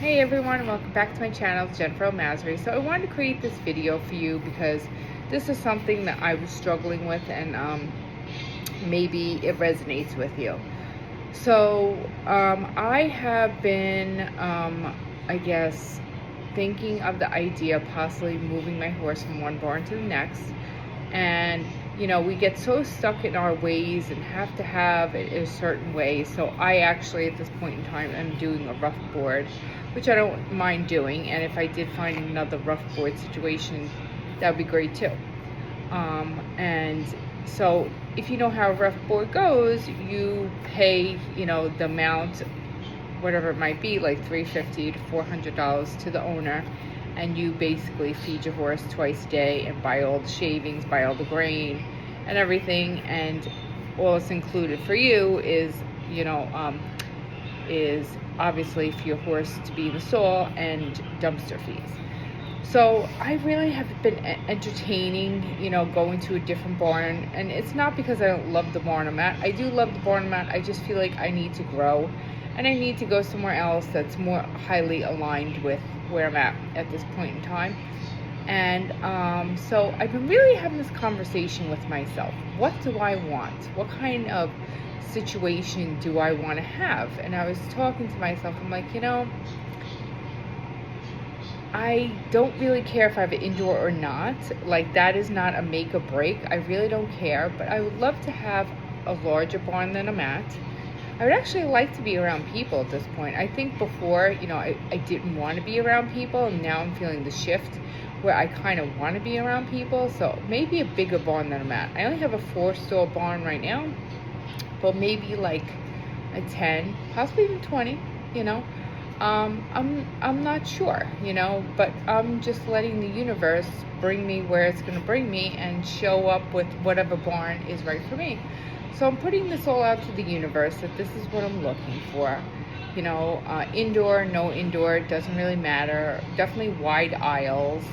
Hey everyone, and welcome back to my channel, it's Jennifer Almazri. So I wanted to create this video for you because this is something that I was struggling with, and maybe it resonates with you. So I have been, I guess, thinking of the idea of possibly moving my horse from one barn to the next. And we get so stuck in our ways and have to have it a certain way. So I actually, at this point in time, am doing a rough board, which I don't mind doing. And if I did find another rough board situation, that would be great too. And so if you know how a rough board goes, you pay, the amount, whatever it might be, like $350 to $400 to the owner, and you basically feed your horse twice a day and buy all the shavings, buy all the grain and everything, and all it's included for you is is obviously for your horse to be in the stall and dumpster fees. So I really have been entertaining, going to a different barn, and it's not because I don't love the barn I'm at. I do love the barn I'm at. I just feel like I need to grow, and I need to go somewhere else that's more highly aligned with where I'm at this point in time. And so I've been really having this conversation with myself. What do I want? What kind of situation do I want to have? And I was talking to myself, I'm like, I don't really care if I have an indoor or not. Like, that is not a make or break. I really don't care, but I would love to have a larger barn than I'm at. I would actually like to be around people at this point. I think before, I didn't want to be around people, and now I'm feeling the shift where I kind of want to be around people. So maybe a bigger barn than I'm at. I only have a 4-stall barn right now, but maybe like a 10, possibly even 20, I'm not sure, but I'm just letting the universe bring me where it's going to bring me and show up with whatever barn is right for me. So I'm putting this all out to the universe that this is what I'm looking for. Indoor, no indoor, it doesn't really matter. Definitely wide aisles.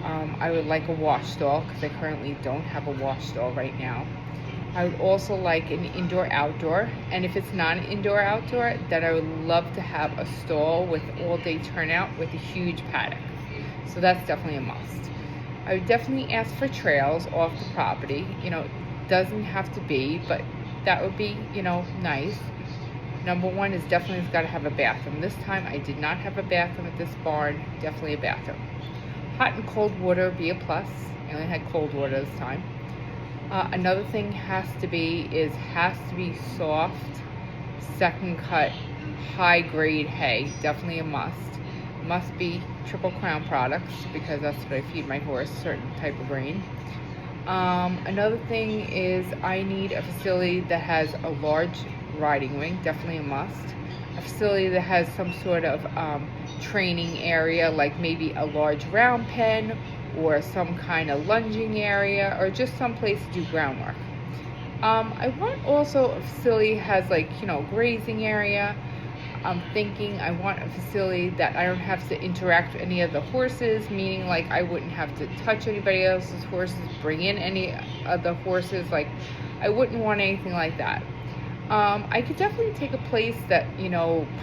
I would like a wash stall because I currently don't have a wash stall right now. I would also like an indoor-outdoor, and if it's not an indoor-outdoor, then I would love to have a stall with all-day turnout with a huge paddock. So that's definitely a must. I would definitely ask for trails off the property. Doesn't have to be, but that would be, nice. Number one is definitely it's got to have a bathroom. This time I did not have a bathroom at this barn. Definitely a bathroom. Hot and cold water would be a plus. I only had cold water this time. Another thing has to be soft, second cut, high grade hay. Definitely a must. Must be Triple Crown products because that's what I feed my horse, certain type of grain. Another thing is I need a facility that has a large riding ring, definitely a must. A facility that has some sort of training area, like maybe a large round pen or some kind of lunging area, or just some place to do groundwork. I want also a facility that has grazing area. I'm thinking I want a facility that I don't have to interact with any of the horses, meaning like I wouldn't have to touch anybody else's horses, bring in any of the horses. Like, I wouldn't want anything like that. I could definitely take a place that,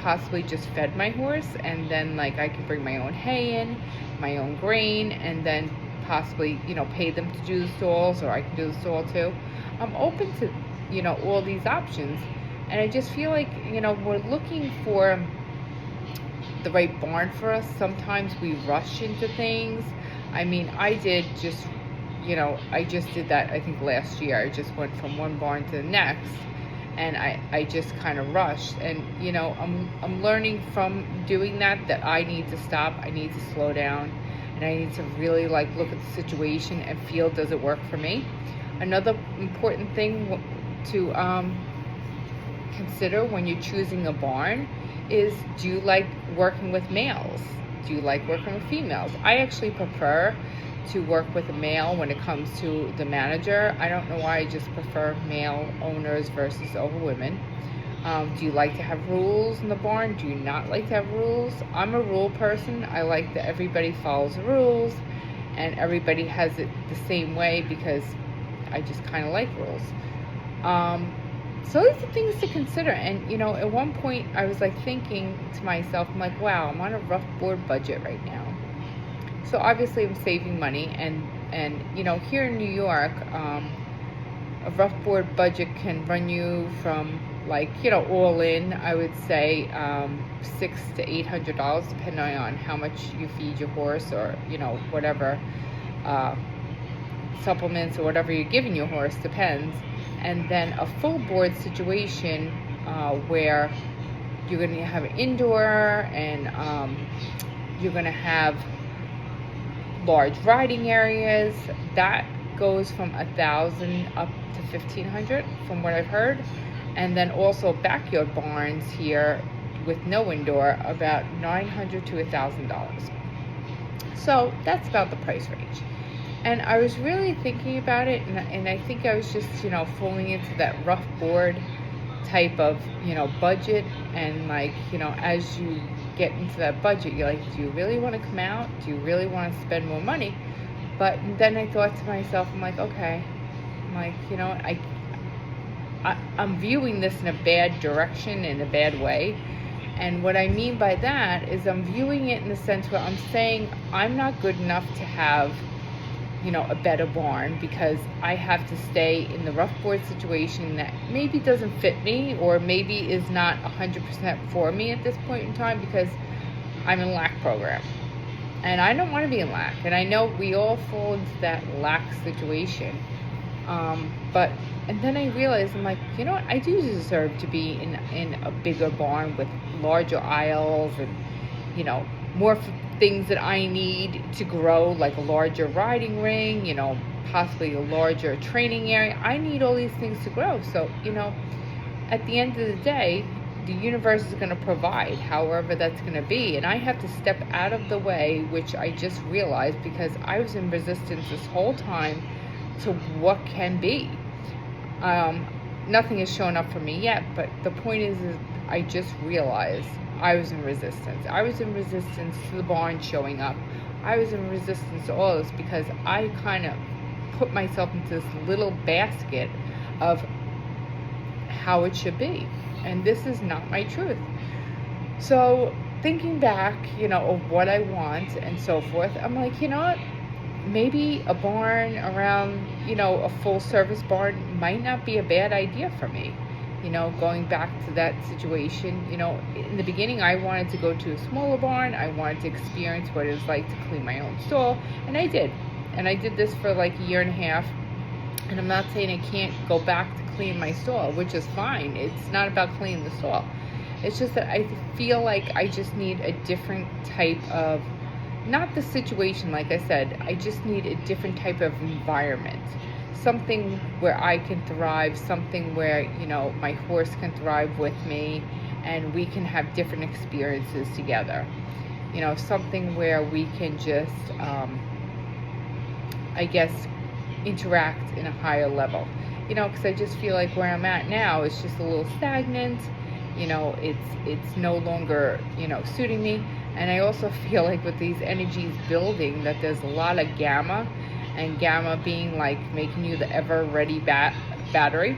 possibly just fed my horse, and then I could bring my own hay in, my own grain, and then possibly, pay them to do the stalls, or I can do the stall too. I'm open to, all these options. And I just feel like, we're looking for the right barn for us. Sometimes we rush into things. I mean, I just did that, I think, last year. I just went from one barn to the next, and I just kind of rushed. And, I'm learning from doing that I need to stop. I need to slow down, and I need to really, look at the situation and feel, does it work for me? Another important thing to consider when you're choosing a barn is, do you like working with males? Do you like working with females? I actually prefer to work with a male when it comes to the manager. I don't know why, I just prefer male owners versus over women. Do you like to have rules in the barn? Do you not like to have rules? I'm a rule person. I like that everybody follows the rules and everybody has it the same way because I just kind of like rules. So those are things to consider. And at one point I was like thinking to myself, I'm like, wow, I'm on a rough board budget right now. So obviously I'm saving money, and here in New York, a rough board budget can run you from, like, all in, I would say, $600 to $800, depending on how much you feed your horse, or whatever uh, supplements or whatever you're giving your horse, depends. And then a full board situation, where you're going to have an indoor, and you're going to have large riding areas, that goes from 1,000 up to 1,500 from what I've heard. And then also backyard barns here with no indoor, about $900 to $1,000. So that's about the price range. And I was really thinking about it, and I think I was just falling into that rough board type of budget. And like, as you get into that budget, you're like, do you really want to come out? Do you really want to spend more money? But then I thought to myself, I'm like, okay, I'm like, I'm viewing this in a bad direction, in a bad way. And what I mean by that is I'm viewing it in the sense where I'm saying I'm not good enough to have a better barn, because I have to stay in the rough board situation that maybe doesn't fit me, or maybe is not 100% for me at this point in time, because I'm in LAC program. And I don't want to be in LAC. And I know we all fall into that LAC situation. And then I realized, I'm like, what? I do deserve to be in a bigger barn with larger aisles, and, more things that I need to grow, like a larger riding ring, possibly a larger training area. I need all these things to grow. So, at the end of the day, the universe is going to provide however that's going to be. And I have to step out of the way, which I just realized, because I was in resistance this whole time to what can be. Nothing has shown up for me yet, but the point is I just realized I was in resistance. I was in resistance to the barn showing up. I was in resistance to all this because I kind of put myself into this little basket of how it should be. And this is not my truth. So thinking back, of what I want and so forth, I'm like, what? Maybe a barn around, a full service barn might not be a bad idea for me. Going back to that situation, in the beginning, I wanted to go to a smaller barn. I wanted to experience what it was like to clean my own stall, and I did. And I did this for like a year and a half. And I'm not saying I can't go back to clean my stall, which is fine. It's not about cleaning the stall. It's just that I feel like I just need a different type of, not the situation, like I said, I just need a different type of environment. Something where I can thrive, something where, my horse can thrive with me, and we can have different experiences together. Something where we can just, I guess, interact in a higher level. Because I just feel like where I'm at now is just a little stagnant. It's no longer, suiting me. And I also feel like with these energies building, that there's a lot of gamma, and gamma being like making you the ever ready battery.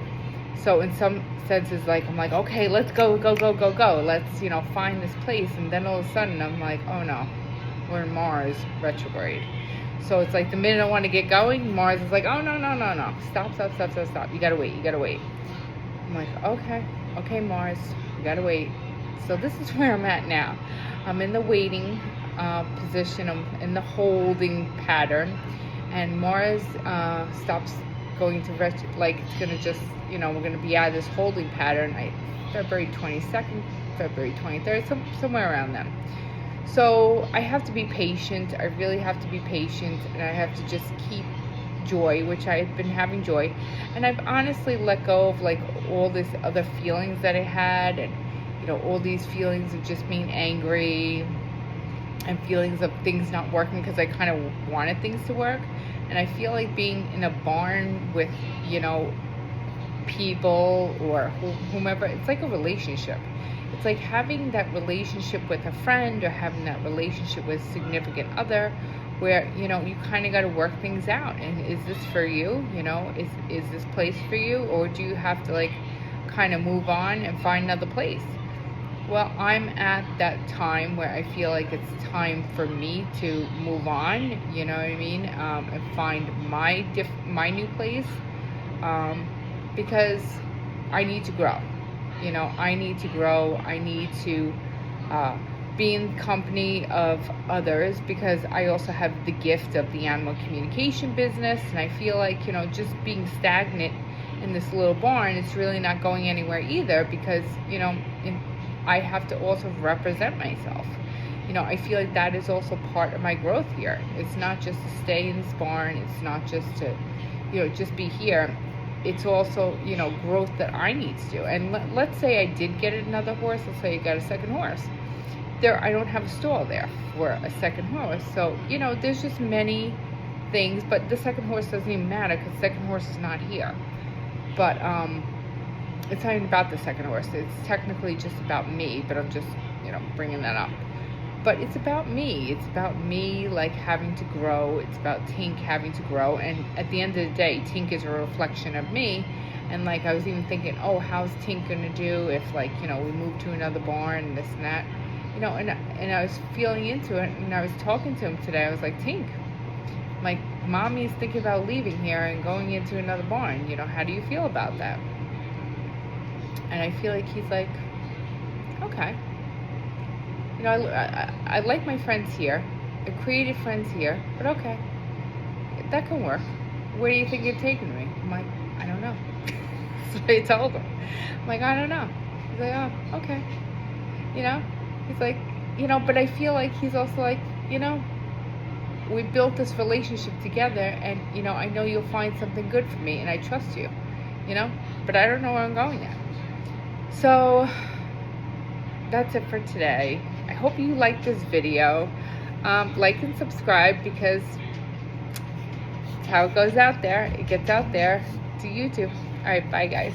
So in some senses, like, I'm like, okay, let's go. Let's, find this place. And then all of a sudden I'm like, oh no, we're in Mars retrograde. So it's like the minute I want to get going, Mars is like, oh no. Stop. You gotta wait. I'm like, okay, Mars, you gotta wait. So this is where I'm at now. I'm in the waiting position. I'm in the holding pattern. And Mars stops going to it's going to just, we're going to be out of this holding pattern February 22nd, February 23rd, somewhere around then. So I have to be patient. I really have to be patient, and I have to just keep joy, which I've been having joy. And I've honestly let go of like all these other feelings that I had, and all these feelings of just being angry and feelings of things not working, because I kind of wanted things to work. And I feel like being in a barn with, people or whomever, it's like a relationship. It's like having that relationship with a friend, or having that relationship with a significant other, where, you kind of got to work things out. And is this for you? Is this place for you? Or do you have to like kind of move on and find another place. Well, I'm at that time where I feel like it's time for me to move on, you know what I mean, and find my new place, because I need to grow. You know, I need to grow. I need to be in company of others, because I also have the gift of the animal communication business, and I feel like, you know, just being stagnant in this little barn, it's really not going anywhere either, because, you know, I have to also represent myself. You know, I feel like that is also part of my growth here. It's not just to stay in this barn. It's not just to, you know, just be here. It's also, you know, growth that I need to do. And let's say I did get another horse. Let's say I got a second horse. I don't have a stall there for a second horse. So, you know, there's just many things. But the second horse doesn't even matter, because the second horse is not here. But, it's not even about the second horse. It's technically just about me, but I'm just, you know, bringing that up. But it's about me. It's about me, like, having to grow. It's about Tink having to grow. And at the end of the day, Tink is a reflection of me. And, like, I was even thinking, oh, how's Tink going to do if, like, you know, we move to another barn and this and that. You know, and I was feeling into it, and I was talking to him today. I was like, Tink, like, Mommy's thinking about leaving here and going into another barn. You know, how do you feel about that? And I feel like he's like, okay. You know, I like my friends here. I created friends here, but okay. That can work. Where do you think you're taking me? I'm like, I don't know. That's what I told him. I'm like, I don't know. He's like, oh, okay. You know? He's like, you know, but I feel like he's also like, you know, we built this relationship together, and, you know, I know you'll find something good for me, and I trust you, you know? But I don't know where I'm going yet. So that's it for today. I hope you liked this video. Like and subscribe, because it's how it goes out there. It gets out there to YouTube. All right, bye guys.